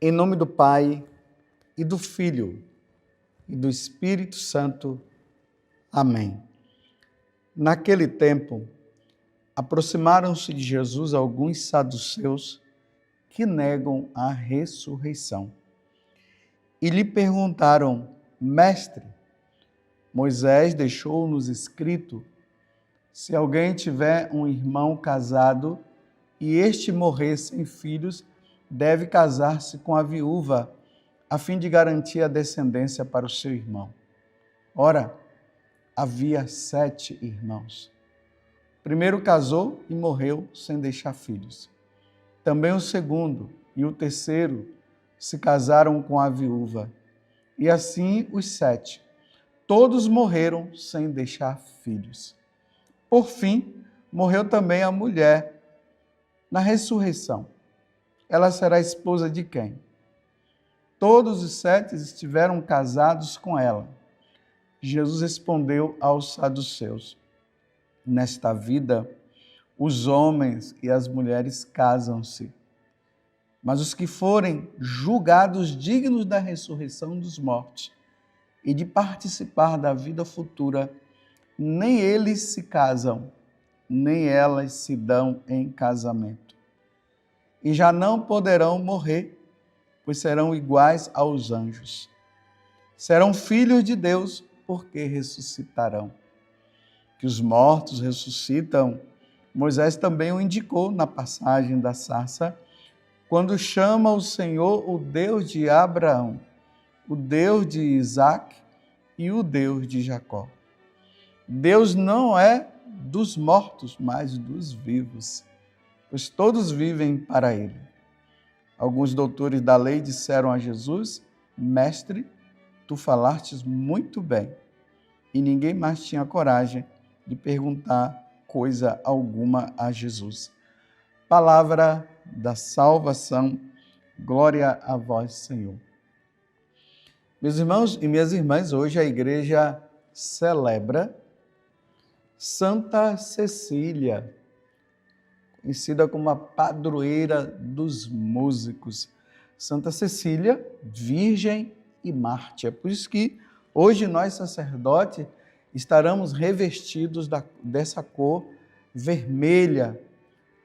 Em nome do Pai, e do Filho, e do Espírito Santo. Amém. Naquele tempo, aproximaram-se de Jesus alguns saduceus que negam a ressurreição. E lhe perguntaram: Mestre, Moisés deixou-nos escrito: se alguém tiver um irmão casado e este morrer sem filhos, deve casar-se com a viúva, a fim de garantir a descendência para o seu irmão. Ora, havia 7 irmãos. O primeiro casou e morreu sem deixar filhos. Também o segundo e o terceiro se casaram com a viúva. E assim os 7. Todos morreram sem deixar filhos. Por fim, morreu também a mulher. Na ressurreição, ela será esposa de quem? Todos os 7 estiveram casados com ela. Jesus respondeu aos saduceus: nesta vida, os homens e as mulheres casam-se, mas os que forem julgados dignos da ressurreição dos mortos e de participar da vida futura, nem eles se casam, nem elas se dão em casamento. E já não poderão morrer, pois serão iguais aos anjos. Serão filhos de Deus, porque ressuscitarão. Que os mortos ressuscitam, Moisés também o indicou na passagem da sarça, quando chama o Senhor o Deus de Abraão, o Deus de Isaque e o Deus de Jacó. Deus não é dos mortos, mas dos vivos, pois todos vivem para Ele. Alguns doutores da lei disseram a Jesus: Mestre, tu falastes muito bem. E ninguém mais tinha coragem de perguntar coisa alguma a Jesus. Palavra da salvação, glória a vós, Senhor. Meus irmãos e minhas irmãs, hoje a igreja celebra Santa Cecília, conhecida como a padroeira dos músicos. Santa Cecília, virgem e mártir. É por isso que hoje nós, sacerdotes, estaremos revestidos dessa cor vermelha,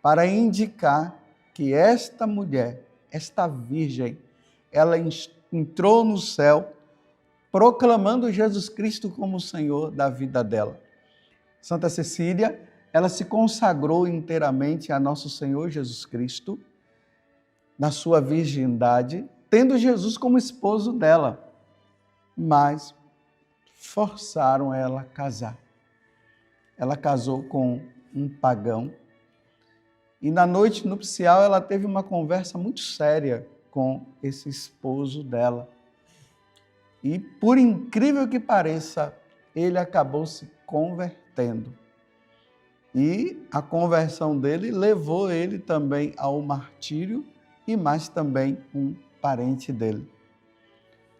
para indicar que esta mulher, esta virgem, ela entrou no céu proclamando Jesus Cristo como o Senhor da vida dela. Santa Cecília, ela se consagrou inteiramente a nosso Senhor Jesus Cristo, na sua virgindade, tendo Jesus como esposo dela, mas forçaram ela a casar. Ela casou com um pagão e na noite nupcial ela teve uma conversa muito séria com esse esposo dela. E por incrível que pareça, ele acabou se convertendo. E a conversão dele levou ele também ao martírio e mais também um parente dele.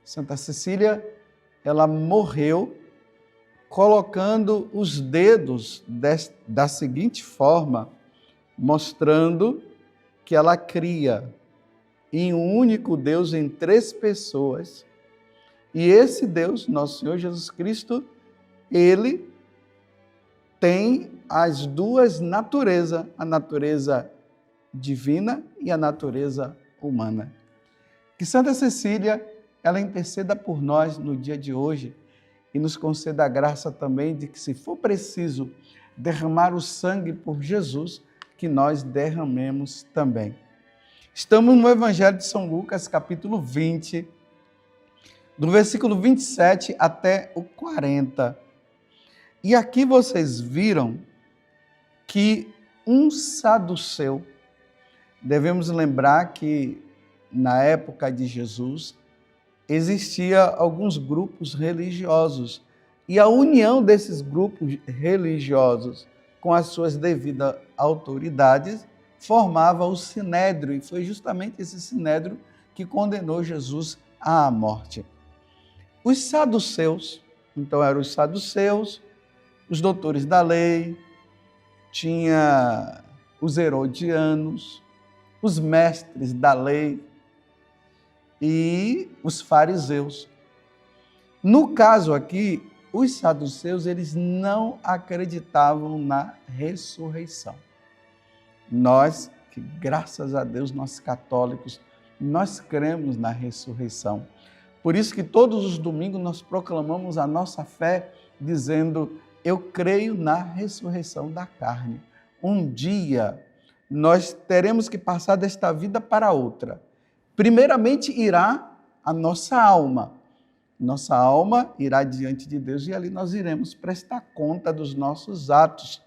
Santa Cecília, ela morreu colocando os dedos da seguinte forma, mostrando que ela cria em um único Deus, em 3 pessoas. E esse Deus, nosso Senhor Jesus Cristo, ele tem as 2 naturezas, a natureza divina e a natureza humana. Que Santa Cecília, ela interceda por nós no dia de hoje e nos conceda a graça também de que, se for preciso derramar o sangue por Jesus, que nós derramemos também. Estamos no Evangelho de São Lucas, capítulo 20, do versículo 27 até o 40. E aqui vocês viram que um saduceu, devemos lembrar que na época de Jesus existia alguns grupos religiosos e a união desses grupos religiosos com as suas devidas autoridades formava o Sinédrio, e foi justamente esse Sinédrio que condenou Jesus à morte. Os saduceus, Então eram os saduceus, os doutores da lei, tinha os herodianos, os mestres da lei e os fariseus. No caso aqui, os saduceus, eles não acreditavam na ressurreição. Nós, que graças a Deus, nós católicos, nós cremos na ressurreição. Por isso que todos os domingos nós proclamamos a nossa fé dizendo: eu creio na ressurreição da carne. Um dia nós teremos que passar desta vida para outra. Primeiramente irá a nossa alma. Nossa alma irá diante de Deus e ali nós iremos prestar conta dos nossos atos.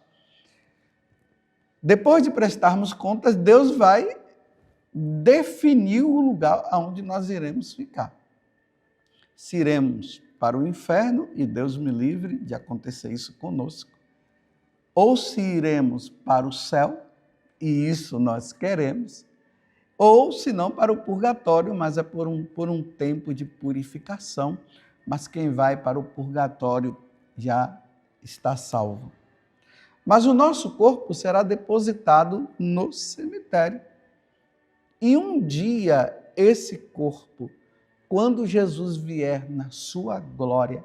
Depois de prestarmos contas, Deus vai definir o lugar onde nós iremos ficar. Se iremos para o inferno, e Deus me livre de acontecer isso conosco, ou se iremos para o céu, e isso nós queremos, ou se não para o purgatório, mas é por um tempo de purificação, mas quem vai para o purgatório já está salvo. Mas o nosso corpo será depositado no cemitério. E um dia esse corpo, quando Jesus vier na sua glória,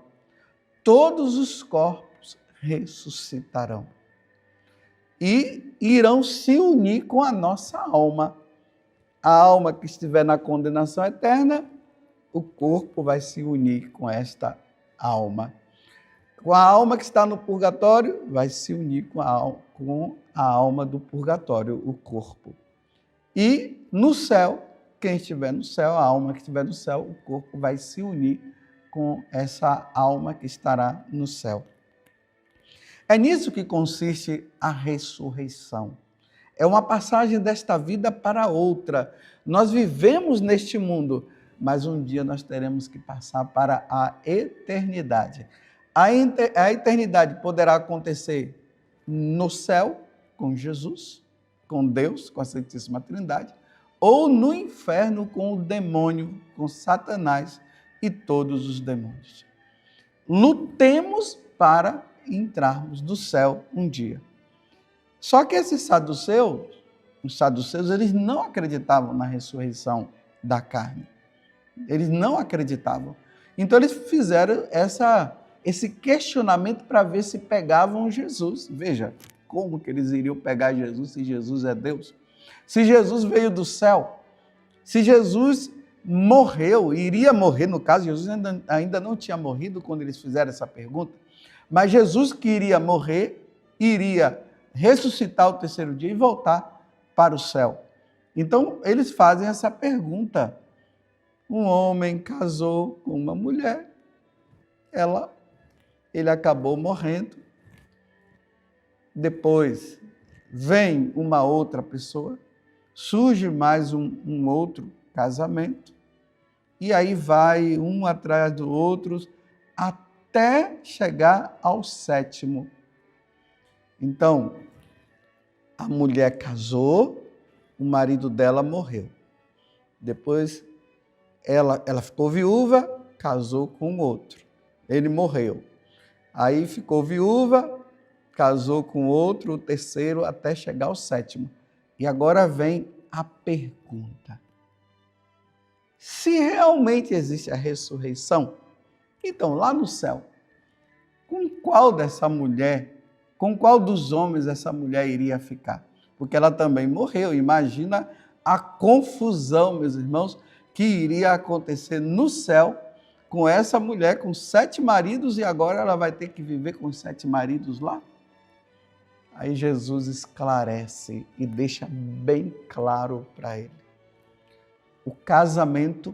todos os corpos ressuscitarão e irão se unir com a nossa alma. A alma que estiver na condenação eterna, o corpo vai se unir com esta alma. Com a alma que está no purgatório, vai se unir com a alma do purgatório, o corpo. E no céu, quem estiver no céu, a alma que estiver no céu, o corpo vai se unir com essa alma que estará no céu. É nisso que consiste a ressurreição. É uma passagem desta vida para outra. Nós vivemos neste mundo, mas um dia nós teremos que passar para a eternidade. A eternidade poderá acontecer no céu, com Jesus, com Deus, com a Santíssima Trindade, ou no inferno com o demônio, com Satanás e todos os demônios. Lutemos para entrarmos no céu um dia. Só que esses saduceus, os saduceus, eles não acreditavam na ressurreição da carne. Eles não acreditavam. Então eles fizeram esse questionamento para ver se pegavam Jesus. Veja, como que eles iriam pegar Jesus se Jesus é Deus? Se Jesus veio do céu, se Jesus morreu, iria morrer, no caso, Jesus ainda não tinha morrido quando eles fizeram essa pergunta, mas Jesus que iria morrer, iria ressuscitar o terceiro dia e voltar para o céu. Então, eles fazem essa pergunta. Um homem casou com uma mulher, ele acabou morrendo, depois vem uma outra pessoa, surge mais um outro casamento, e aí vai um atrás do outro, até chegar ao sétimo. Então, a mulher casou, o marido dela morreu. Depois, ela ficou viúva, casou com outro. Ele morreu. Aí ficou viúva, casou com outro, o terceiro, até chegar ao sétimo. E agora vem a pergunta. Se realmente existe a ressurreição, então lá no céu, com qual dessa mulher, com qual dos homens essa mulher iria ficar? Porque ela também morreu. Imagina a confusão, meus irmãos, que iria acontecer no céu com essa mulher com 7 maridos e agora ela vai ter que viver com 7 maridos lá? Aí Jesus esclarece e deixa bem claro para ele. O casamento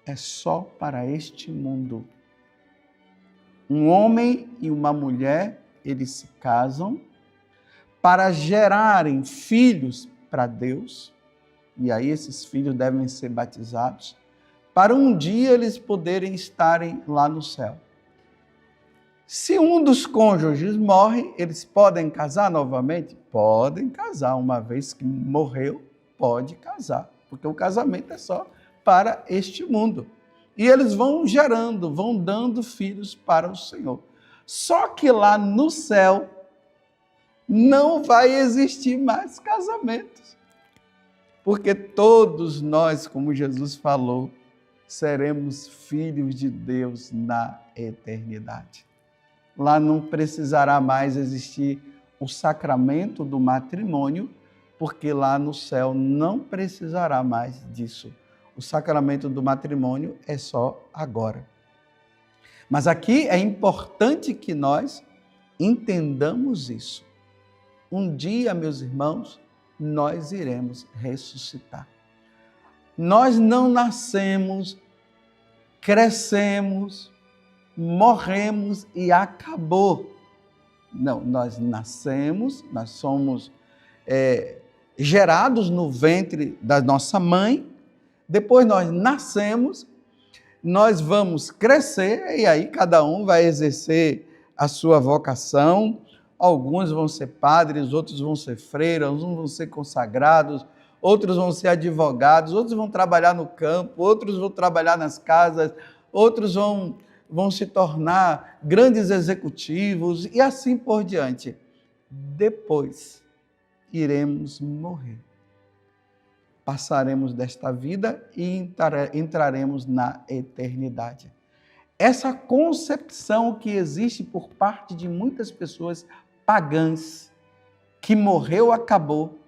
é só para este mundo. Um homem e uma mulher, eles se casam para gerarem filhos para Deus, e aí esses filhos devem ser batizados, para um dia eles poderem estarem lá no céu. Se um dos cônjuges morre, eles podem casar novamente? Podem casar, uma vez que morreu, pode casar, porque o casamento é só para este mundo. e eles vão gerando, vão dando filhos para o Senhor. Só que lá no céu não vai existir mais casamentos, porque todos nós, como Jesus falou, seremos filhos de Deus na eternidade. Lá não precisará mais existir o sacramento do matrimônio, porque lá no céu não precisará mais disso. O sacramento do matrimônio é só agora. Mas aqui é importante que nós entendamos isso. Um dia, meus irmãos, nós iremos ressuscitar. Nós não nascemos, crescemos, morremos e acabou. Não, nós nascemos, nós somos gerados no ventre da nossa mãe, depois nós nascemos, nós vamos crescer e aí cada um vai exercer a sua vocação. Alguns vão ser padres, outros vão ser freiras, uns vão ser consagrados, outros vão ser advogados, outros vão trabalhar no campo, outros vão trabalhar nas casas, outros vão se tornar grandes executivos e assim por diante. Depois iremos morrer. Passaremos desta vida e entraremos na eternidade. Essa concepção que existe por parte de muitas pessoas pagãs, que morreu, acabou,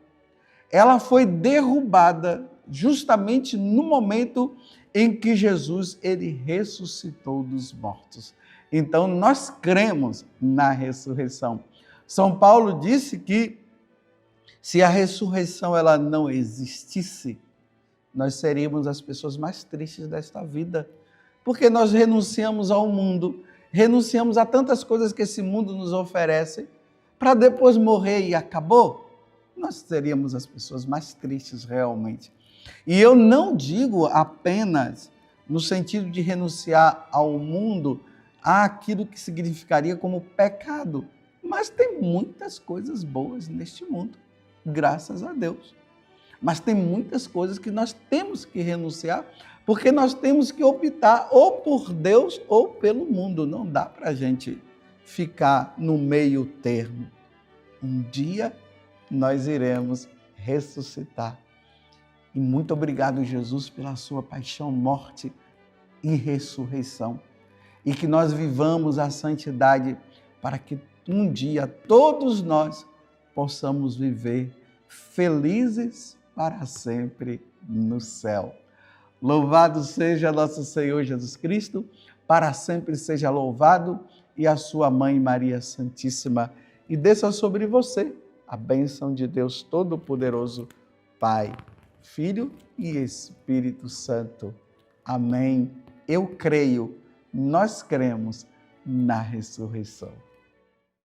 ela foi derrubada justamente no momento em que Jesus ele ressuscitou dos mortos. Então, nós cremos na ressurreição. São Paulo disse que se a ressurreição ela não existisse, nós seríamos as pessoas mais tristes desta vida, porque nós renunciamos ao mundo, renunciamos a tantas coisas que esse mundo nos oferece, para depois morrer e acabou. Nós seríamos as pessoas mais tristes realmente. E eu não digo apenas no sentido de renunciar ao mundo, àquilo que significaria como pecado, mas tem muitas coisas boas neste mundo, graças a Deus. Mas tem muitas coisas que nós temos que renunciar, porque nós temos que optar ou por Deus ou pelo mundo. Não dá para a gente ficar no meio termo. Um dia nós iremos ressuscitar. E muito obrigado, Jesus, pela sua paixão, morte e ressurreição. E que nós vivamos a santidade para que um dia todos nós possamos viver felizes para sempre no céu. Louvado seja nosso Senhor Jesus Cristo, para sempre seja louvado, e a sua mãe Maria Santíssima. E desça sobre você a bênção de Deus Todo-Poderoso, Pai, Filho e Espírito Santo. Amém. Eu creio, nós cremos na ressurreição.